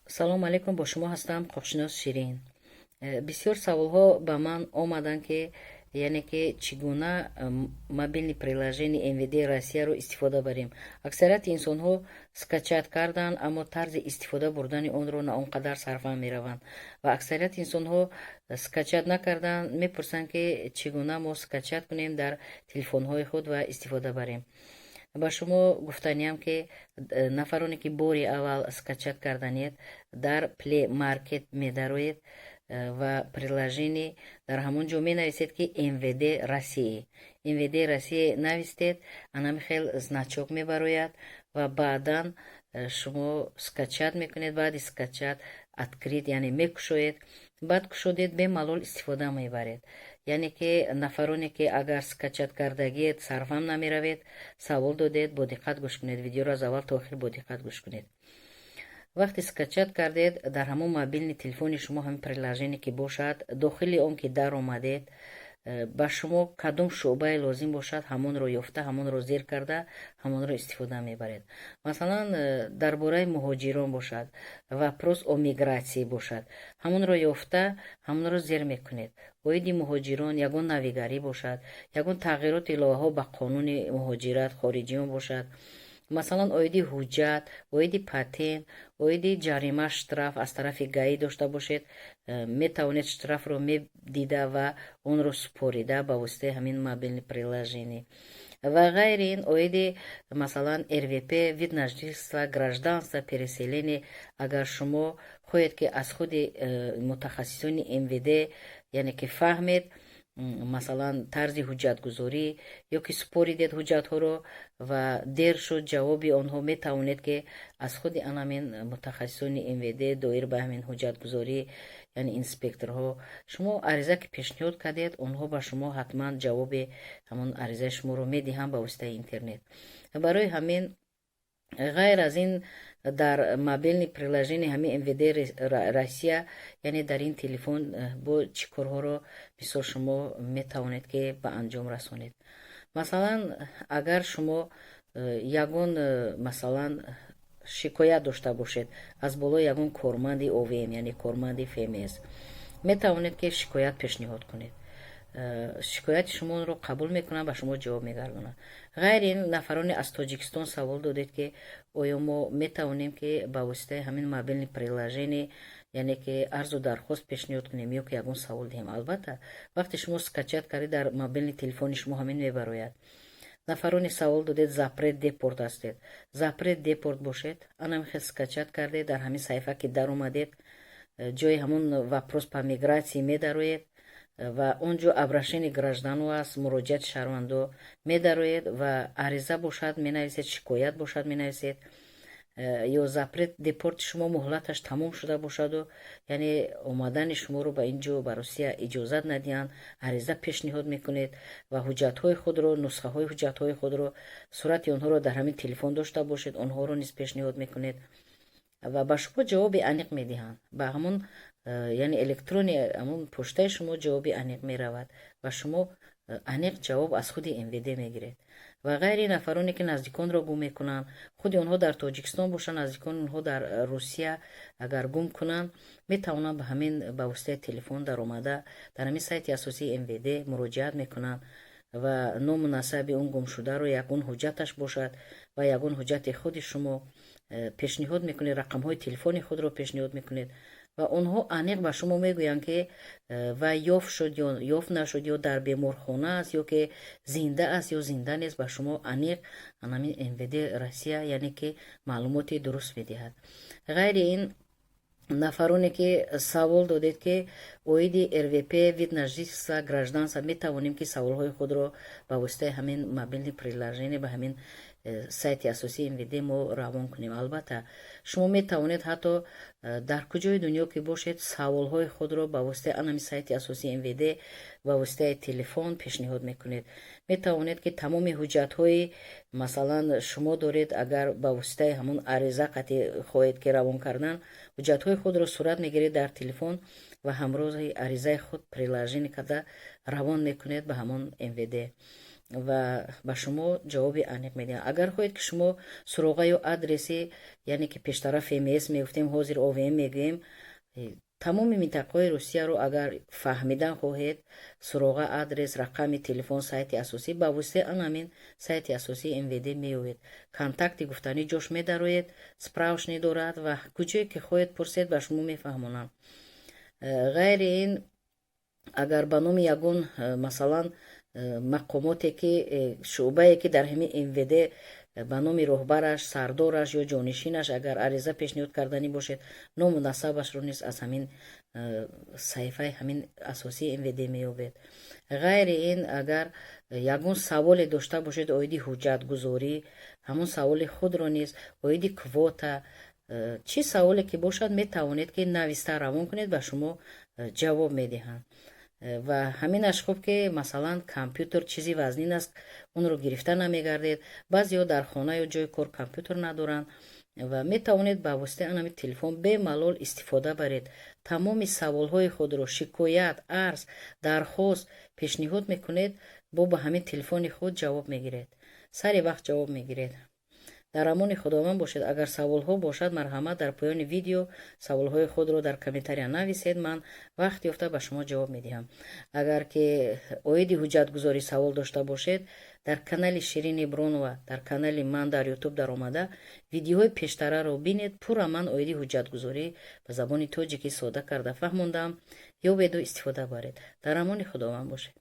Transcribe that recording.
салом алейкум, бо шумо ҳастам, қоқшинос Ширин. Бисёр саволҳо ба ман омаданд ки яъне ки чӣ гуна мобилни приложени МВД Россияро истифода барем. Аксарияти инсонҳо скачат карданд, аммо тарзи истифода бурдани онро на он қадар сарфаҳм мераванд ва аксарияти инсонҳо скачат накарданд, мепурсанд ки чӣ гуна мо скачат кунем дар телефонҳои худ ва истифода барем. ба шумо гуфтаниям ки нафароне ки бори аввал скачат карданиед, дар Play Market медароед ва приложени дар ҳамон ҷо менависед ки МВД Россия. МВД Россия навистед, анами хел значок мебарояд ва баъдан шумо скачат мекунед. Баъди скачат открит яъне мекушоед. баъд кушодед бемалол истифода мебаред. яъне ки нафароне ки агар скачат кардагиед сарфам намеравед, савол додед, бо диққат гӯш кунед. Видеоро аз аввал то охир бо диққат гӯш кунед. вақте скачат кардед, дар ҳамон мобилни телефони шумо ҳамин приложение ки бошад, дохили он ки дар омадед, ба шумо кадом шуъбае лозим бошад, ҳамонро ёфта, ҳамонро зер карда, ҳамонро истифода мебаред. Масалан, дар бораи муҳоҷирон бошад, вопрос о мигратсия бошад, ҳамонро ёфта, ҳамонро зер мекунед. оиди муҳоҷирон ягон навигарӣ бошад, ягон тағйироти иловаҳо ба қонуни муҳоҷират хориҷиён бошад, масалан оиди ҳуҷҷат, оиди патент, оиди ҷарима, штраф аз тарафи гаи дошта бошед, метавонед штрафро медида ва онро супорида ба воситаи ҳамин мобилни приложение ва ғайри ин. оиди масалан РВП, вид на жительство, гражданство, переселение, агар шумо хоҳед ки аз худи мутахассисони МВД яъне ки фаҳмед масалан тарзи ҳуҷҷатгузорӣ ё ки супоридед ҳуҷҷатҳоро ва дер шуд ҷавоби онҳо, метавонед ки аз худи анамин мутахассисони МВД доир ба ҳамин ҳуҷҷатгузорӣ яъне инспекторҳо шумо ариза ки пешниҳод кардед, онҳо ба шумо ҳатман ҷавоби ҳамон аризаи шуморо медиҳанд ба воситаи интернет. барои ҳамин ғайр аз ин дар мобилни приложение ҳамин МВД Россия яъне дар ин телефон бо чӣ корҳоро мисол шумо метавонед ки ба анҷом расонед. масалан агар шумо ягон масалан шикоят дошта бошед аз болои ягон корманди ОВМ яъне корманди ФМС, метавонед ки шикоят пешниҳод кунед. шикояти шуморо қабул мекунанд, ба шумо ҷавоб мегардонанд. ғайри ин нафароне аз Тоҷикистон савол додед ки оё мо метавонем ки ба воситаи ҳамин мобилни приложение яъне ки арзу дархост пешниҳод кунем ё ки ягон савол диҳем. албатта вақте шумо скачат кардед, дар мобилни телефони шумо ҳамин мебарояд. нафароне савол додед запрет депорт астед. запрет депорт бошед, анамихел скачат кардед, дар ҳамин саҳифа ки дар омадед, ҷои ҳамон вопрос по миграции медароед ва он ҷо обращение граждану аст, муроҷиати шаҳрвандо медароед ва ариза бошад менависед, шикоят бошад менависед, ё запрет депорти шумо муҳлаташ тамом шуда бошаду яъне омадани шуморо ба ин ҷо ба Русия иҷозат надиҳанд, ариза пешниҳод мекунед ва ҳуҷҷатҳои худро, нусхаҳои ҳуҷҷатҳои худро, сурати онҳоро дар ҳамин телефон дошта бошед, онҳоро низ пешниҳод мекунед ва ба шумо ҷавоби аниқ медиҳанд. ба ҳамон яъне электрони ҳамон поштаи шумо ҷавоби аниқ меравад ва шумо аниқ ҷавоб аз худи МВД мегиред. ва ғайри нафароне ки наздиконро гум мекунанд, худи онҳо дар Тоҷикистон бошанд, наздикони онҳо дар Русия агар гум кунанд, метавонанд ба ҳамин ба воситаи телефон даромада дар ҳамин сайти асосии МВД муроҷиат мекунанд ва ному насаби он гумшударо ягон ҳуҷҷаташ бошад ва ягон ҳуҷҷати худи шумо пешниҳод мекунед, рақамҳои телефони худро пешниҳод мекунед ва онҳо аниқ ба шумо мегӯянд ки ва ёфт шуд ё ёфт нашуд, ё дар беморхона аст, ё ки зинда аст, ё зинда нест. ба шумо аниқ анамин МВД Россия яъне ки маълумоти дуруст медиҳад. ғайри ин нафароне ки савол додед ки оиди РВП, вид на жительство, гражданство, метавонем ки саволҳои худро ба воситаи ҳамин мобилни приложение ба ҳамин сайти асосии МВД мо равон кунем. албатта шумо метавонед ҳатто дар куҷои дунё ки бошед саволҳои худро ба воситаи анами сайти асосии МВД ба воситаи телефон пешниҳод мекунед. метавонед ки тамоми ҳуҷҷатҳои масалан шумо доред, агар ба воситаи ҳамон ариза қатъи хоҳед ки равон кардан, ҳуҷҷатҳои худро сурат мегиред дар телефон ва ҳамроҳи аризаи худ приложение карда равон мекунед ба ҳамон МВД. ва ба шумо ҷавоби аниқ медиҳам. Агар хоҳед ки шумо суроға ё адреси яъне ки пештара ФМС мегуфтем, ҳозир ОВМ мегӯем, тамоми минтақаҳои Русияро агар фаҳмидан хоҳед, суроға адрес, рақами телефон, сайти асосӣ, ба воситаи ҳамин сайти асосии МВД меёвед. контакти гуфтанӣ ҷош медароед, справш медорад ва куҷое ки хоҳед пурсед ба шумо мефаҳмонанд. ғайри ин агар ба номи ягон масалан мақомоте ки шуъбае ки дар ҳамин МВД ба номи роҳбараш, сардораш ё ҷонишинаш агар ариза пешниҳод карданӣ бошед, ному насабашро низ аз ҳамин саҳифаи ҳамин асосии МВД меёбед. ғайри ин агар ягон саволе дошта бошед оиди ҳуҷҷатгузорӣ, ҳамон саволи худро низ оиди квота, чӣ саволе ки бошад метавонед ки нависта равон кунед, ба шумо ҷавоб медиҳанд. ва ҳаминаш хуб ки масалан компютер чизи вазнин аст, онро гирифта намегардед. баъзеҳо дар хона ё ҷои кор компютер надоранд ва метавонед ба воситаи ҳамин телефон бемалол истифода баред. тамоми саволҳои худро, шикоят, арз, дархост пешниҳод мекунед, бо ба ҳамин телефони худ ҷавоб мегиред, сари вақт ҷавоб мегиред. дар амони худованд бошед. агар саволҳо бошад, марҳамат дар поёни видео саволҳои худро дар комментария нависед, ман вақт ёфта ба шумо ҷавоб медиҳам. агар ки оиди ҳуҷҷатгузорӣ савол дошта бошед, дар канали Ширин Ибронова, дар канали ман дар YouTube дар омада видеоҳои пештараро бинед. пурра ман оиди ҳуҷҷатгузорӣ ба забони тоҷикӣ сода карда фаҳмондам. ёбеду истифода баред. дар амони худованд бошед.